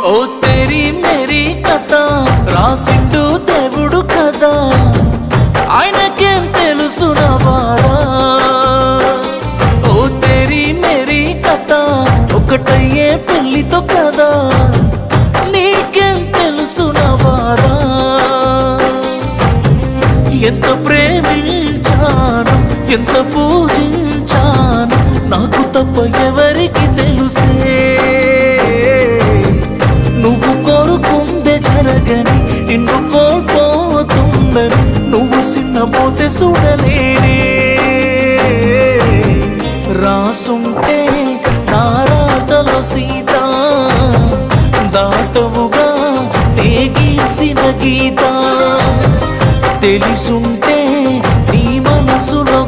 ఓ తెరీ Mary కథ రాసిండు దేవుడు కదా, ఆయనకేం తెలుసు నా బాధ. ఓ తెరీ మేరీ కథ ఒకటయ్యే పెళ్లితో కదా, నీకేం తెలుసు నా బాధ. ఎంత ప్రేమించాను ఎంత పూజించాను నాకు తప్ప ఎవరికి తెలుసే. నువ్వు కోరుకుందే జరగని నిన్ను కోల్పోతుందని, నువ్వు సిన్నపోతే చూడలేనే. రాసుంటే నారాటలో సీత దాటవుగా నే గీసిన గీత, తెలిసుంటే నీ మనసులో